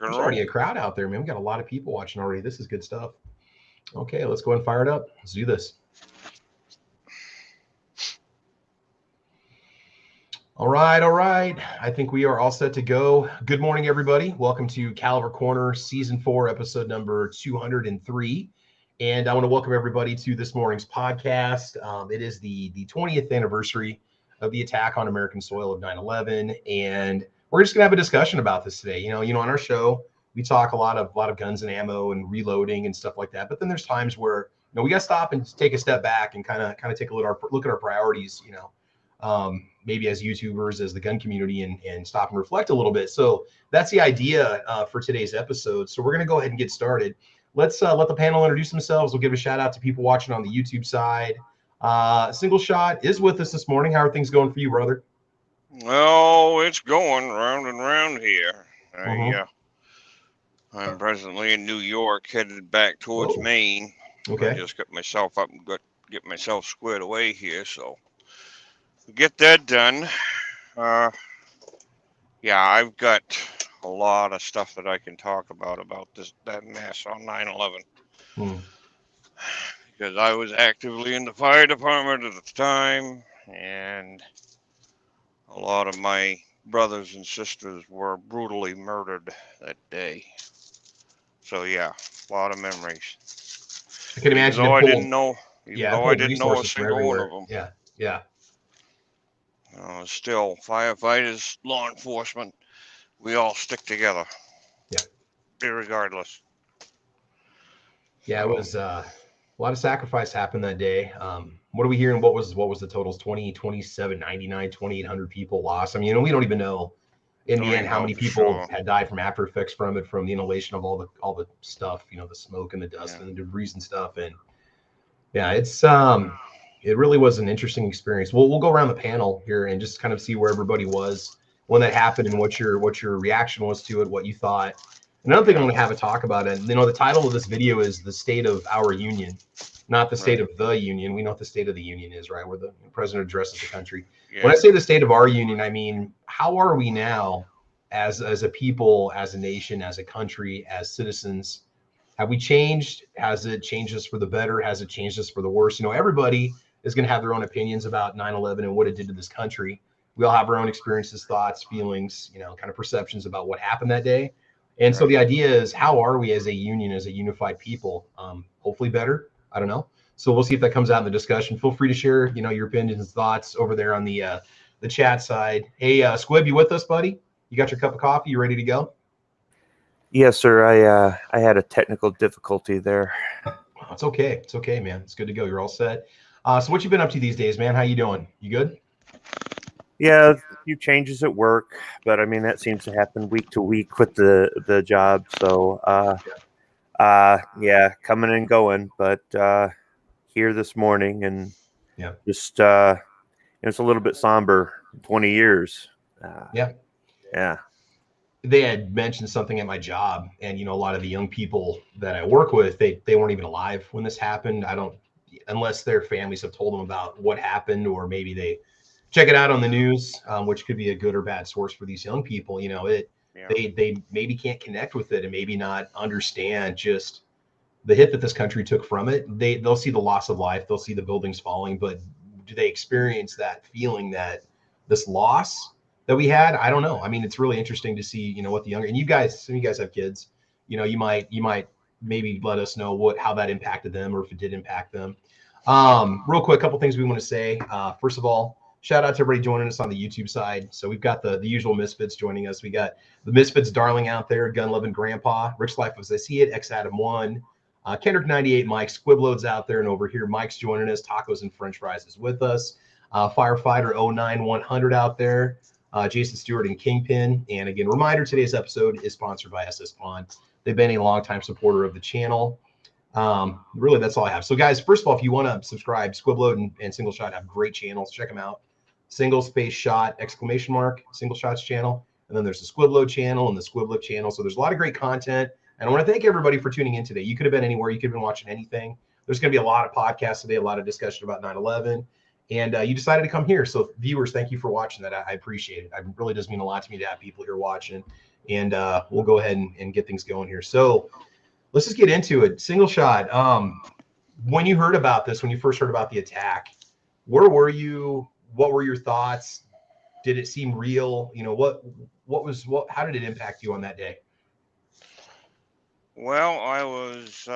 and There's roll. already a crowd out there, man. We got a lot of people watching already. This is good stuff. Okay, let's go ahead and fire it up. Let's do this. All right. I think we are all set to go. Good morning, everybody. Welcome to Caliber Corner Season 4, episode number 203. And I want to welcome everybody to this morning's podcast. It is the 20th anniversary of the attack on American soil of 9/11, and we're just gonna have a discussion about this today. You know, on our show we talk a lot of guns and ammo and reloading and stuff like that. But then there's times where we got to stop and take a step back and kind of take a look at our priorities. Maybe as YouTubers, as the gun community, and stop and reflect a little bit. So that's the idea for today's episode. So we're gonna go ahead and get started. Let's let the panel introduce themselves. We'll give a shout out to people watching on the YouTube side. Single Shot is with us this morning. How are things going for you, brother? Oh, it's going round and round here. I'm presently in New York, headed back towards Maine. Okay. I just got myself up and get myself squared away here, so get that done. I've got a lot of stuff that I can talk about that mess on 9/11. Because I was actively in the fire department at the time, and a lot of my brothers and sisters were brutally murdered that day. So yeah, a lot of memories. I can imagine. Even though I didn't know a single one of them. Yeah. Still, firefighters, law enforcement, we all stick together. Yeah. Irregardless. Yeah, it was a lot of sacrifice happened that day. What are we hearing? What was the totals? 27, 99, 2,800 people lost. I mean, we don't even know in the end how many people had died from after effects from it, from the inhalation of all the stuff, the smoke and the dust and the debris and stuff. And yeah, it really was an interesting experience. We'll go around the panel here and just kind of see where everybody was when that happened and what your reaction was to it, what you thought. Another thing I'm going to have a talk about it. The title of this video is "The State of Our Union," not the state of the union. We know what the state of the union is, right? Where the president addresses the country. Yeah. When I say the state of our union, I mean, how are we now as a people, as a nation, as a country, as citizens? Have we changed? Has it changed us for the better? Has it changed us for the worse? Everybody is going to have their own opinions about 9/11 and what it did to this country. We all have our own experiences, thoughts, feelings, kind of perceptions about what happened that day. And so the idea is, how are we as a union, as a unified people? Hopefully better. I don't know. So we'll see if that comes out in the discussion. Feel free to share, your opinions and thoughts over there on the chat side. Hey, Squib, you with us, buddy? You got your cup of coffee? You ready to go? Yes, sir. I had a technical difficulty there. It's okay. It's okay, man. It's good to go. You're all set. So what you been up to these days, man? How you doing? You good? Yeah, a few changes at work, but I mean that seems to happen week to week with the job. So coming and going, but here this morning, and just it's a little bit somber. 20 years. Yeah. They had mentioned something at my job, and a lot of the young people that I work with, they weren't even alive when this happened. Unless their families have told them about what happened, or maybe they check it out on the news, which could be a good or bad source for these young people. They maybe can't connect with it and maybe not understand just the hit that this country took from it. They'll see the loss of life, they'll see the buildings falling, but do they experience that feeling, that this loss that we had? I don't know. I mean, it's really interesting to see, what the younger, and some of you guys have kids, you might maybe let us know how that impacted them, or if it did impact them. Real quick, a couple things we want to say. First of all, shout out to everybody joining us on the YouTube side. So we've got the usual Misfits joining us. We got the Misfits darling out there, Gun Loving Grandpa, Rich Life as I See It, X Adam 1, Kendrick 98, Mike, Squibload's out there, and over here Mike's joining us. Tacos and French Fries is with us. Firefighter 09100 out there, Jason Stewart and Kingpin. And again, reminder, today's episode is sponsored by SS Pawn. They've been a longtime supporter of the channel. Really, that's all I have. So guys, first of all, if you want to subscribe, Squibload and Single Shot have great channels. Check them out. Single space shot exclamation mark, Single Shot's channel. And then there's the Squibload channel and the Squibload channel. So there's a lot of great content. And I want to thank everybody for tuning in today. You could have been anywhere. You could have been watching anything. There's going to be a lot of podcasts today, a lot of discussion about 9/11. And you decided to come here. So viewers, thank you for watching that. I appreciate it. It really does mean a lot to me to have people here watching. and we'll go ahead and get things going here. So let's just get into it. Single shot. When you heard about this, when you first heard about the attack, where were you? What were your thoughts? Did it seem real? You know, how did it impact you on that day? Well, I was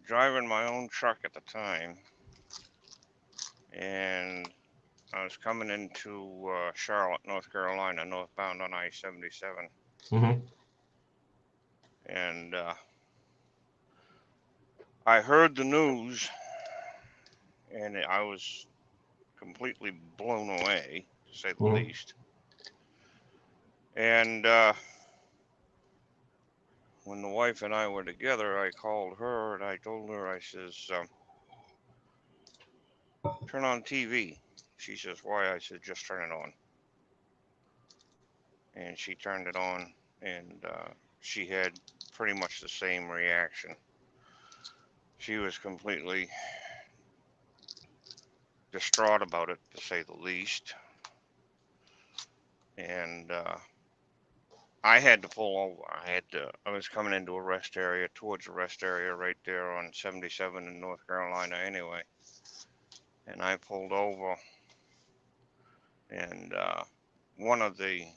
driving my own truck at the time, and I was coming into Charlotte, North Carolina, northbound on I-77. Mm-hmm. And I heard the news, and I was completely blown away, to say the least. And when the wife and I were together, I called her and I told her, I says, turn on TV. She says, why? I said, just turn it on. And she turned it on, and she had pretty much the same reaction. She was completely distraught about it, to say the least. And I had to pull over. I was coming into a rest area, towards a rest area right there on 77 in North Carolina anyway. And I pulled over, and one of the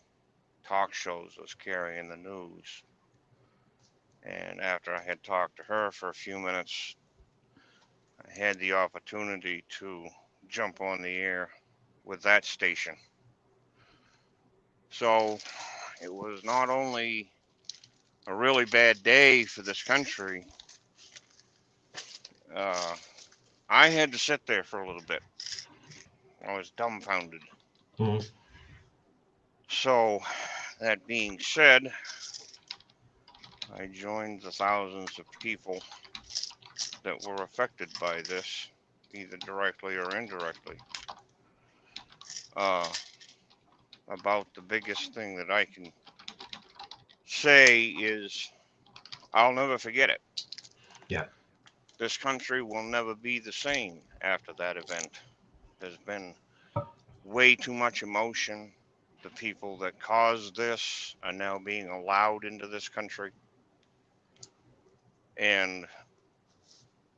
talk shows was carrying the news. And after I had talked to her for a few minutes, I had the opportunity to jump on the air with that station. So it was not only a really bad day for this country, I had to sit there for a little bit. I was dumbfounded. Mm-hmm. So, that being said, I joined the thousands of people that were affected by this, either directly or indirectly. About the biggest thing that I can say is I'll never forget it. Yeah. This country will never be the same after that event. There's been way too much emotion. The people that caused this are now being allowed into this country. And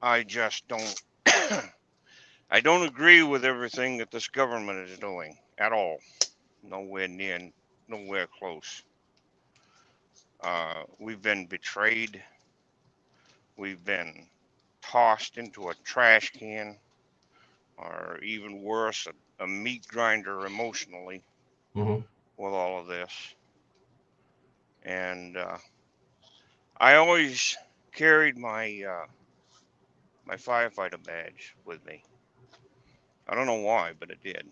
I just don't I don't agree with everything that this government is doing at all. Nowhere near, nowhere close. We've been betrayed. We've been tossed into a trash can, or even worse, a meat grinder emotionally with all of this. And I always carried my my firefighter badge with me. I don't know why, but it did.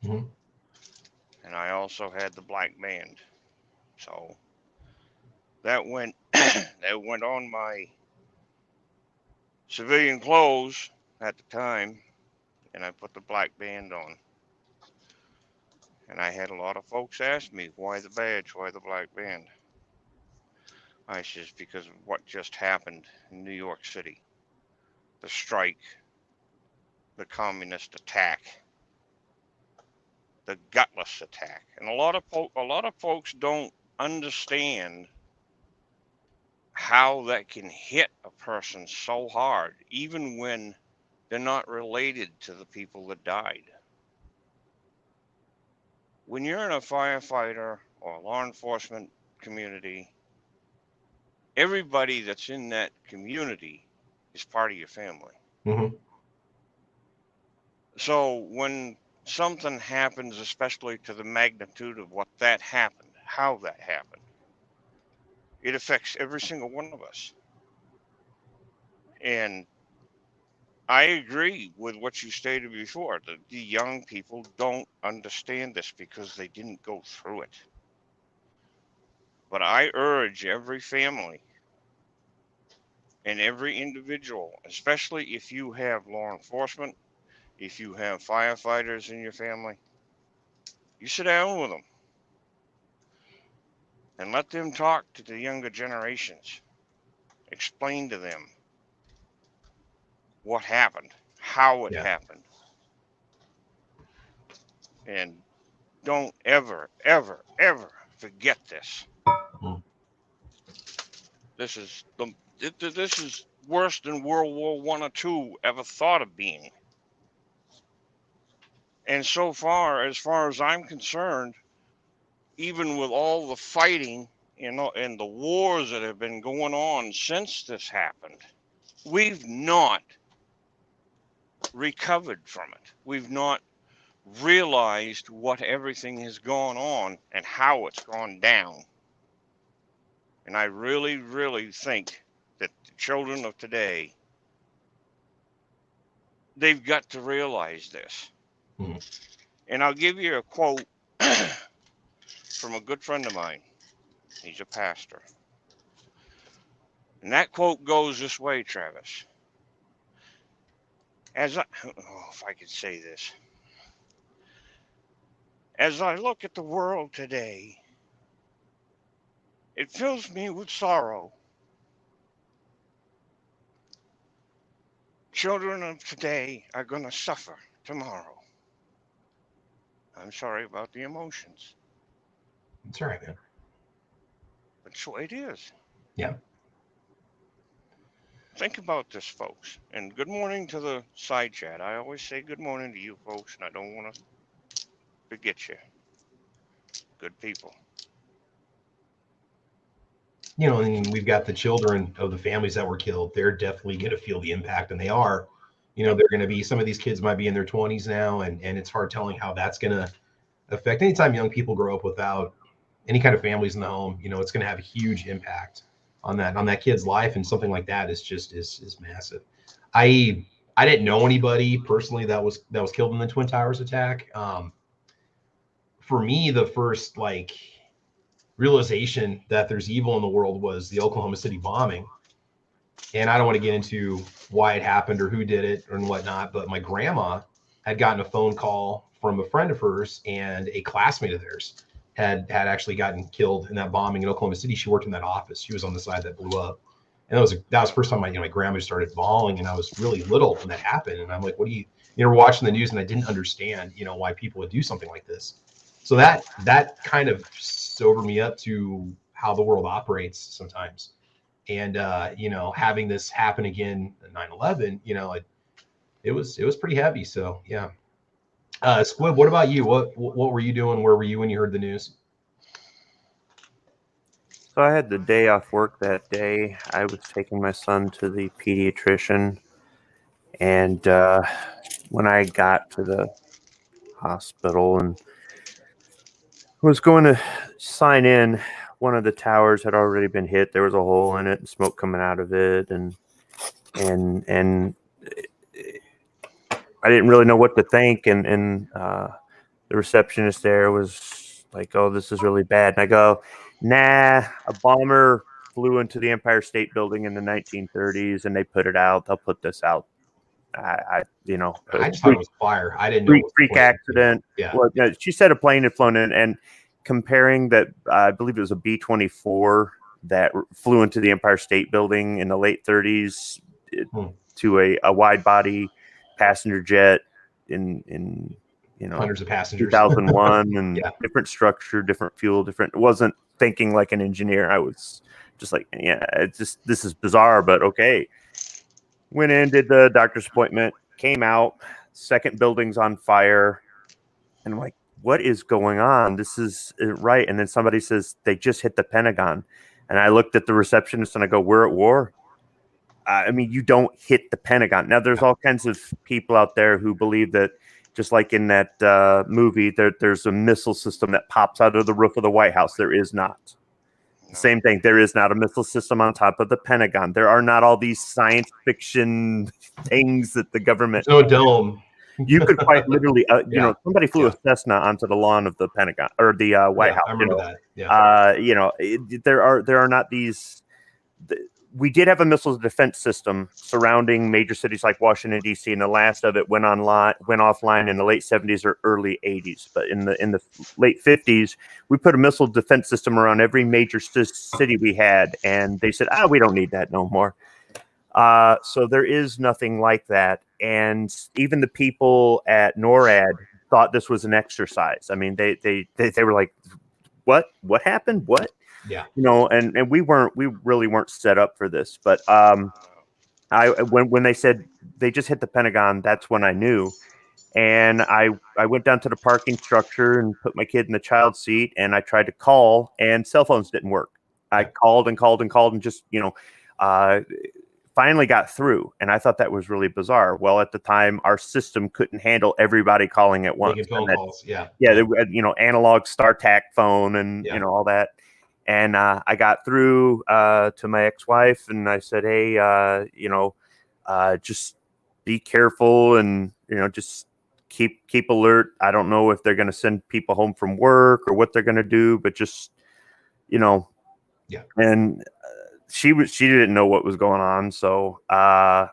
And I also had the black band. So that went that went on my civilian clothes at the time, and I put the black band on. And I had a lot of folks ask me, why the badge, why the black band? I says, because of what just happened in New York City. The strike, the communist attack, the gutless attack. And a lot of folks don't understand how that can hit a person so hard, even when they're not related to the people that died. When you're in a firefighter or law enforcement community, everybody that's in that community is part of your family. So when something happens, especially to the magnitude of what that happened, how that happened, it affects every single one of us. And I agree with what you stated before, that the young people don't understand this because they didn't go through it. But I urge every family and every individual, especially if you have law enforcement, if you have firefighters in your family, you sit down with them and let them talk to the younger generations. Explain to them what happened, how it happened. And don't ever, ever, ever forget this. This is this is worse than World War I or II ever thought of being. And so far as I'm concerned, even with all the fighting, and the wars that have been going on since this happened, we've not recovered from it. We've not realized what everything has gone on and how it's gone down. And I really, really think that the children of today, they've got to realize this. Mm-hmm. And I'll give you a quote from a good friend of mine. He's a pastor. And that quote goes this way, Travis. If I could say this. As I look at the world today, it fills me with sorrow. Children of today are going to suffer tomorrow. I'm sorry about the emotions. It's all right, man. But that's the way it is. Yeah. Think about this, folks. And good morning to the side chat. I always say good morning to you folks, and I don't want to forget you. Good people. You know, and we've got the children of the families that were killed. They're definitely going to feel the impact, and they are. You know, they're going to be, some of these kids might be in their 20s now, and it's hard telling how that's going to affect. Anytime young people grow up without any kind of families in the home, you know, it's going to have a huge impact on that kid's life, and something like that is just is massive. I didn't know anybody personally that was killed in the Twin Towers attack. For me, the first realization that there's evil in the world was the Oklahoma City bombing. And I don't want to get into why it happened or who did it or whatnot, but my grandma had gotten a phone call from a friend of hers, and a classmate of theirs had actually gotten killed in that bombing in Oklahoma City. She worked in that office. She was on the side that blew up. And that was the first time my grandma started bawling, and I was really little when that happened. And I'm like, what do you know, watching the news, and I didn't understand, why people would do something like this. So that kind of sobered me up to how the world operates sometimes. And, having this happen again at 9/11, it was pretty heavy. So, yeah. Squib, what about you? What were you doing? Where were you when you heard the news? So I had the day off work that day. I was taking my son to the pediatrician, and when I got to the hospital and was going to sign in, one of the towers had already been hit. There was a hole in it and smoke coming out of it, and I didn't really know what to think. And the receptionist there was like, "Oh, this is really bad." And I go, "Nah, a bomber flew into the Empire State Building in the 1930s, and they put it out. They'll put this out." I just thought it was fire. I didn't know. Freak accident. Yeah. Well, she said a plane had flown in, and comparing that, I believe it was a B-24 that flew into the Empire State Building in the late 30s to a wide body passenger jet in hundreds of passengers, 2001, and yeah. Different structure, different fuel, different. Wasn't thinking like an engineer. I was just like, yeah, this is bizarre, but okay. Went in, did the doctor's appointment, came out, second building's on fire. And I'm like, what is going on? This is right. And then somebody says they just hit the Pentagon. And I looked at the receptionist and I go, we're at war. I mean, you don't hit the Pentagon. Now, there's all kinds of people out there who believe that, just like in that movie, there's a missile system that pops out of the roof of the White House. There is not. Same thing. There is not a missile system on top of the Pentagon. There are not all these science fiction things that the government. There's no dome. You could quite literally, somebody flew a Cessna onto the lawn of the Pentagon or the White House. I remember that. Yeah. There are not these. We did have a missile defense system surrounding major cities like Washington, D.C., and the last of it went offline in the late 70s or early 80s. But in the late 50s, we put a missile defense system around every major city we had, and they said, we don't need that no more. So there is nothing like that. And even the people at NORAD thought this was an exercise. I mean, they were like, what happened? What? Yeah. You know, and we really weren't set up for this. But when they said they just hit the Pentagon, that's when I knew. And I went down to the parking structure and put my kid in the child seat, and I tried to call, and cell phones didn't work. I called and called and called, and just, you know, finally got through. And I thought that was really bizarre. Well, at the time, our system couldn't handle everybody calling at once. Making phone calls. Yeah. Yeah. You know, analog StarTAC phone and, you know, all that. And I got through to my ex-wife, and I said, hey, you know, just be careful, and, you know, just keep alert. I don't know if they're going to send people home from work or what they're going to do, but just, you know. Yeah. And she didn't know what was going on. So I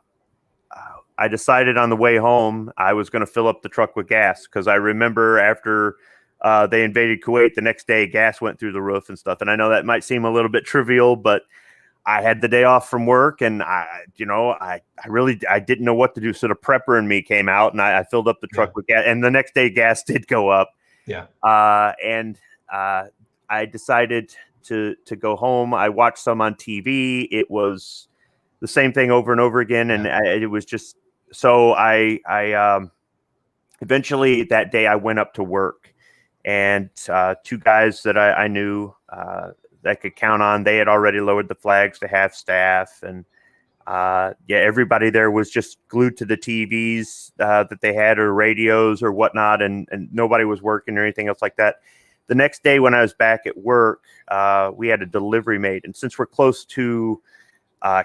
decided on the way home, I was going to fill up the truck with gas, because I remember after they invaded Kuwait, the next day gas went through the roof and stuff. And I know that might seem a little bit trivial, but I had the day off from work, and I didn't know what to do. So the prepper in me came out, and I filled up the truck with gas. And the next day gas did go up. Yeah. And I decided to go home. I watched some on TV. It was the same thing over and over again. And it was just, so I eventually that day I went up to work, and two guys that I knew that I could count on, they had already lowered the flags to half staff. And everybody there was just glued to the TVs that they had, or radios or whatnot. And nobody was working or anything else like that. The next day when I was back at work, we had a delivery made. And since we're close to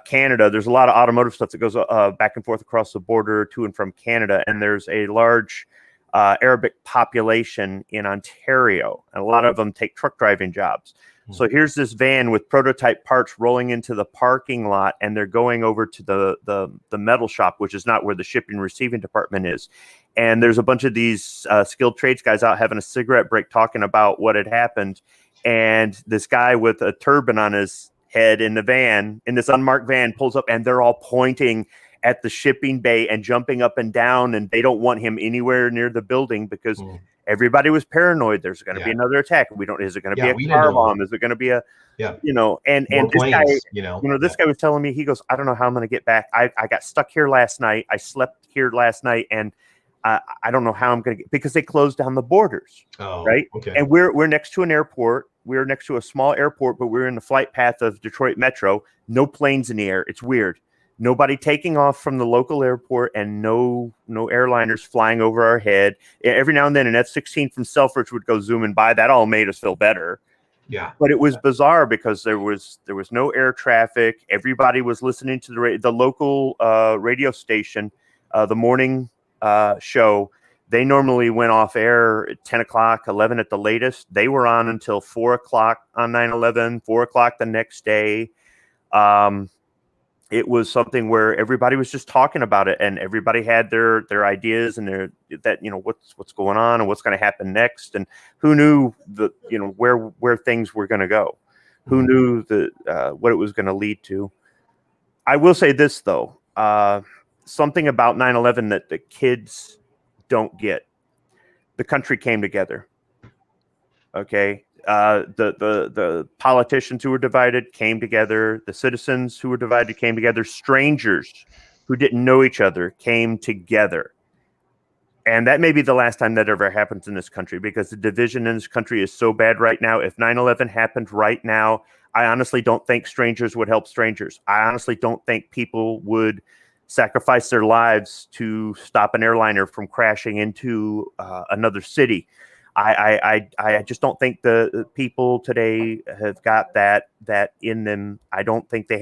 Canada, there's a lot of automotive stuff that goes back and forth across the border to and from Canada. And there's a large Arabic population in Ontario. And a lot of them take truck driving jobs. So here's this van with prototype parts rolling into the parking lot, and they're going over to the metal shop, which is not where the shipping and receiving department is. And there's a bunch of these skilled trades guys out having a cigarette break talking about what had happened. And this guy with a turban on his head in the van, in this unmarked van, pulls up, and they're all pointing at the shipping bay and jumping up and down. And they don't want him anywhere near the building, because everybody was paranoid. There's going to be another attack. Is it going to be a car bomb? Is it going to be a, you know, and this guy, this guy was telling me, he goes, I don't know how I'm going to get back. I got stuck here last night. I slept here last night, and I don't know how I'm going to get, because they closed down the borders. Oh, right. Okay. And we're next to an airport. We're next to a small airport, but we're in the flight path of Detroit Metro. No planes in the air. It's weird. Nobody taking off from the local airport, and no airliners flying over our head. Every now and then an F-16 from Selfridge would go zooming by. That all made us feel better. Yeah. But it was bizarre, because there was no air traffic. Everybody was listening to the local radio station, the morning show. They normally went off air at 10 o'clock, 11 at the latest. They were on until 4 o'clock on 9/11, 4 o'clock the next day. It was something where everybody was just talking about it, and everybody had their ideas and what's going on and what's going to happen next, and who knew where things were going to go, who knew what it was going to lead to. I will say this though, something about 9/11 that the kids don't get: the country came together. Okay. The politicians who were divided came together. The citizens who were divided came together. Strangers who didn't know each other came together. And that may be the last time that ever happens in this country, because the division in this country is so bad right now. If 9/11 happened right now, I honestly don't think strangers would help strangers. I honestly don't think people would sacrifice their lives to stop an airliner from crashing into another city. I just don't think the people today have got that in them. I don't think they have